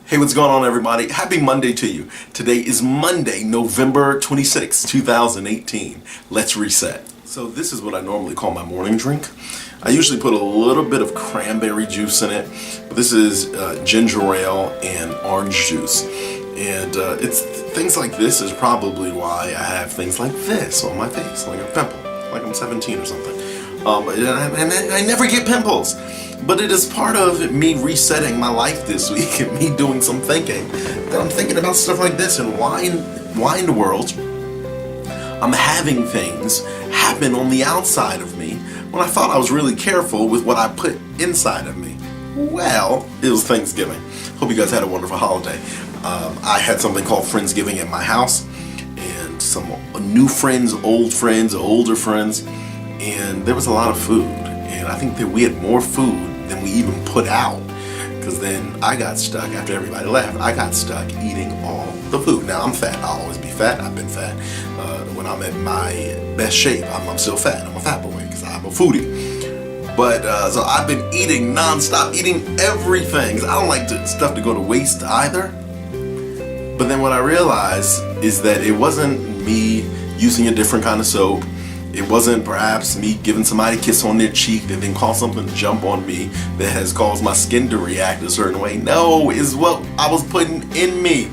Hey, what's going on, everybody? Happy Monday to you. Today is Monday, November 26, 2018. Let's reset. So this is what I normally call my morning drink. I usually put a little bit of cranberry juice in it, but this is ginger ale and orange juice. And it's things like this is probably why I have things like this on my face, like a pimple, like I'm 17 or something. And I never get pimples. But it is part of me resetting my life this week and me doing some thinking. That I'm thinking about stuff like this and why in the world I'm having things happen on the outside of me when I thought I was really careful with what I put inside of me. Well, it was Thanksgiving. Hope you guys had a wonderful holiday. I had something called Friendsgiving at my house, and some new friends, old friends, older friends, and there was a lot of food. And I think that we had more food than we even put out, because then I got stuck after everybody left. I got stuck eating all the food. Now I'm fat. I'll always be fat. I've been fat. When I'm at my best shape, I'm still fat. I'm a fat boy because I'm a foodie. But so I've been eating nonstop, eating everything, because I don't like stuff to go to waste either. But then what I realized is that it wasn't me using a different kind of soap. It wasn't perhaps me giving somebody a kiss on their cheek that then caused something to jump on me that has caused my skin to react a certain way. No, it's what I was putting in me.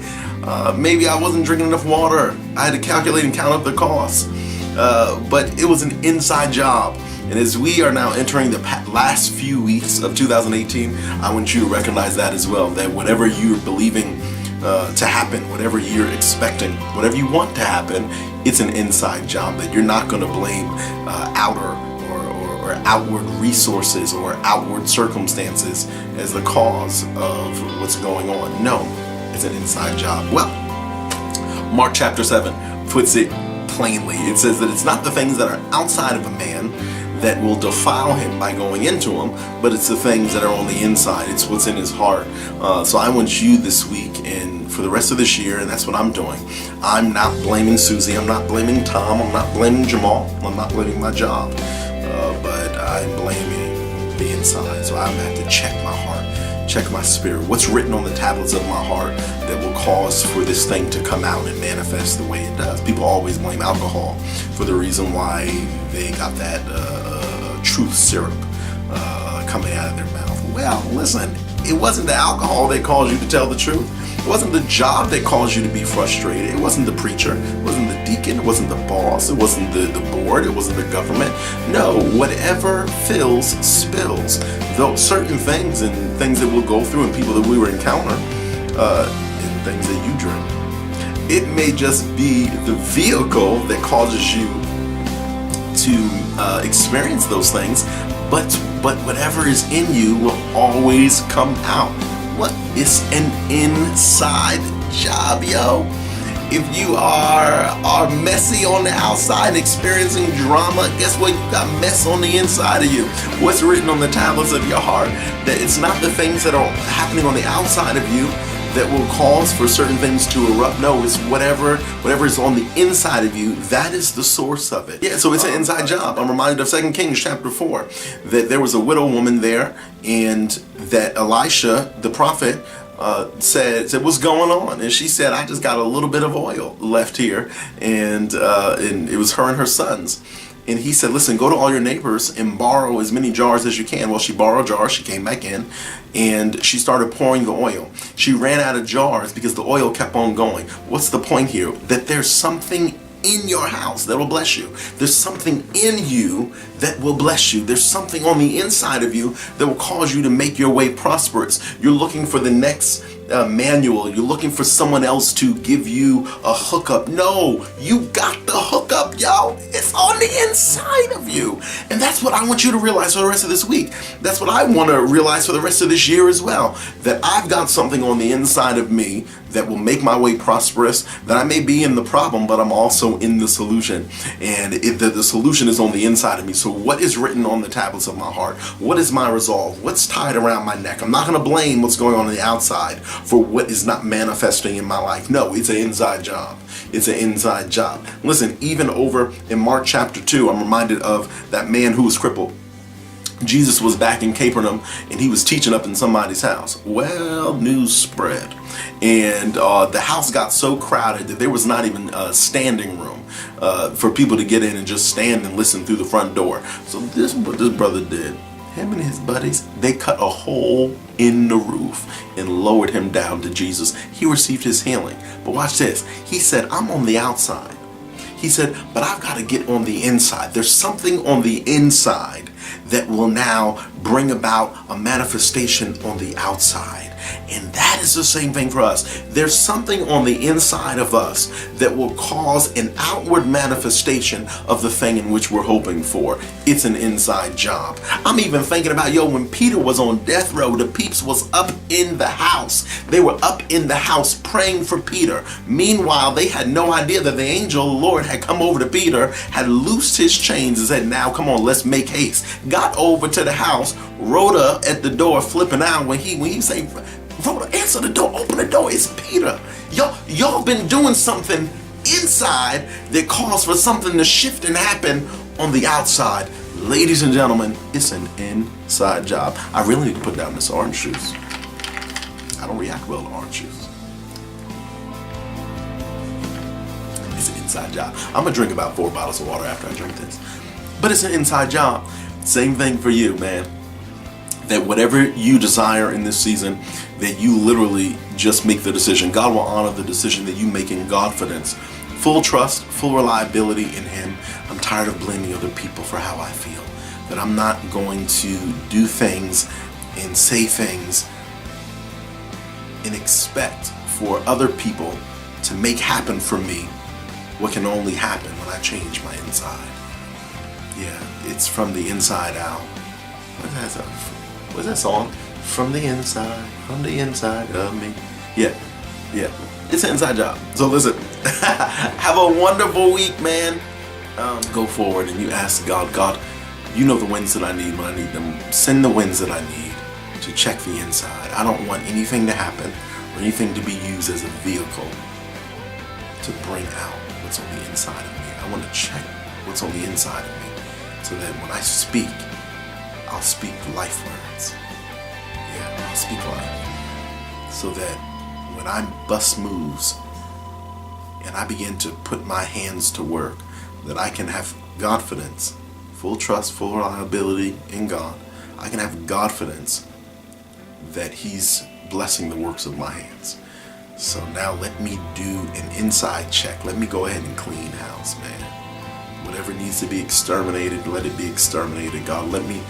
Maybe I wasn't drinking enough water. I had to calculate and count up the costs. But it was an inside job. And as we are now entering the last few weeks of 2018, I want you to recognize that as well. That whatever you're believing to happen, whatever you're expecting, whatever you want to happen, it's an inside job. That you're not going to blame outer or outward resources or outward circumstances as the cause of what's going on. No, it's an inside job. Well, Mark chapter 7 puts it plainly. It says that it's not the things that are outside of a man that will defile him by going into him, but it's the things that are on the inside. It's what's in his heart. So I want you this week and for the rest of this year, and that's what I'm doing. I'm not blaming Susie. I'm not blaming Tom. I'm not blaming Jamal. I'm not blaming my job. But I'm blaming the inside. So I'm going to have to check my heart, check my spirit. What's written on the tablets of my heart that will cause for this thing to come out and manifest the way it does? People always blame alcohol for the reason why they got that truth syrup coming out of their mouth. Well, listen, it wasn't the alcohol that caused you to tell the truth. It wasn't the job that caused you to be frustrated. It wasn't the preacher. It wasn't the deacon. It wasn't the boss. It wasn't the board. It wasn't the government. No, whatever fills, spills. Though certain things and things that we'll go through and people that we will encounter and things that you drink, it may just be the vehicle that causes you to experience those things, but whatever is in you will always come out. What is an inside job, yo? If you are messy on the outside and experiencing drama, guess what? You got mess on the inside of you. What's written on the tablets of your heart? That it's not the things that are happening on the outside of you that will cause for certain things to erupt. No, it's whatever is on the inside of you, that is the source of it. Yeah, so it's an inside job. I'm reminded of 2 Kings chapter 4, that there was a widow woman there, and that Elisha, the prophet, said, what's going on? And she said, I just got a little bit of oil left here, and it was her and her sons. And he said, listen, go to all your neighbors and borrow as many jars as you can. Well, she borrowed jars. She came back in and she started pouring the oil. She ran out of jars because the oil kept on going. What's the point here? That there's something in your house that will bless you. There's something in you that will bless you. There's something on the inside of you that will cause you to make your way prosperous. You're looking for the next manual. You're looking for someone else to give you a hookup. No, you got the hookup, yo. It's on the inside of you. And that's what I want you to realize for the rest of this week. That's what I want to realize for the rest of this year as well. That I've got something on the inside of me that will make my way prosperous. That I may be in the problem, but I'm also in the solution. And the solution is on the inside of me. So what is written on the tablets of my heart? What is my resolve? What's tied around my neck? I'm not going to blame what's going on the outside for what is not manifesting in my life. No, it's an inside job. It's an inside job. Listen, even over in Mark chapter 2, I'm reminded of that man who was crippled. Jesus was back in Capernaum and he was teaching up in somebody's house. Well, news spread, and the house got so crowded that there was not even a standing room for people to get in and just stand and listen through the front door. So this is what this brother did. Him and his buddies, they cut a hole in the roof and lowered him down to Jesus. He received his healing. But watch this. He said, I'm on the outside. He said, but I've got to get on the inside. There's something on the inside that will now bring about a manifestation on the outside. And that is the same thing for us. There's something on the inside of us that will cause an outward manifestation of the thing in which we're hoping for. It's an inside job. I'm even thinking about, when Peter was on death row, the peeps was up in the house. They were up in the house praying for Peter. Meanwhile, they had no idea that the angel of the Lord had come over to Peter, had loosed his chains and said, now come on, let's make haste. Got over to the house, Rhoda at the door flipping out when he said, Rhoda, answer the door, open the door, it's Peter. Y'all been doing something inside that caused for something to shift and happen on the outside. Ladies and gentlemen, it's an inside job. I really need to put down this orange juice. I don't react well to orange juice. It's an inside job. I'm gonna drink about 4 bottles of water after I drink this. But it's an inside job. Same thing for you, man. That whatever you desire in this season, that you literally just make the decision. God will honor the decision that you make in Godfidence. Full trust, full reliability in Him. I'm tired of blaming other people for how I feel. That I'm not going to do things and say things and expect for other people to make happen for me what can only happen when I change my inside. Yeah, it's from the inside out. What's that song? From the inside of me. Yeah. It's an inside job. So listen, have a wonderful week, man. Go forward and you ask God, you know the winds that I need when I need them. Send the winds that I need to check the inside. I don't want anything to happen or anything to be used as a vehicle to bring out what's on the inside of me. I want to check what's on the inside of me so that when I speak, I'll speak life words. Yeah, I'll speak life. So that when I bust moves and I begin to put my hands to work, that I can have Godfidence, full trust, full reliability in God. I can have Godfidence that He's blessing the works of my hands. So now let me do an inside check. Let me go ahead and clean house, man. Whatever needs to be exterminated, let it be exterminated. God, let me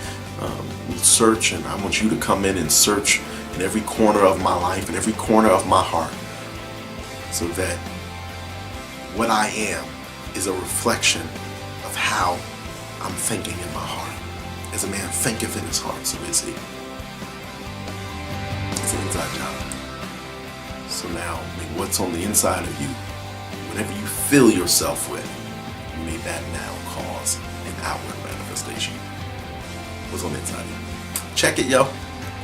search, and I want you to come in and search in every corner of my life, in every corner of my heart, so that what I am is a reflection of how I'm thinking in my heart. As a man thinketh in his heart, so is he. It's an inside job. So now, may what's on the inside of you, whatever you fill yourself with, may that now cause an outward manifestation. What's on the inside of you? Check it, yo.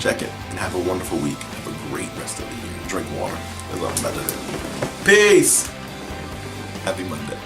Check it. And have a wonderful week. Have a great rest of the year. Drink water. That's all I'm about to do. Peace. Happy Monday.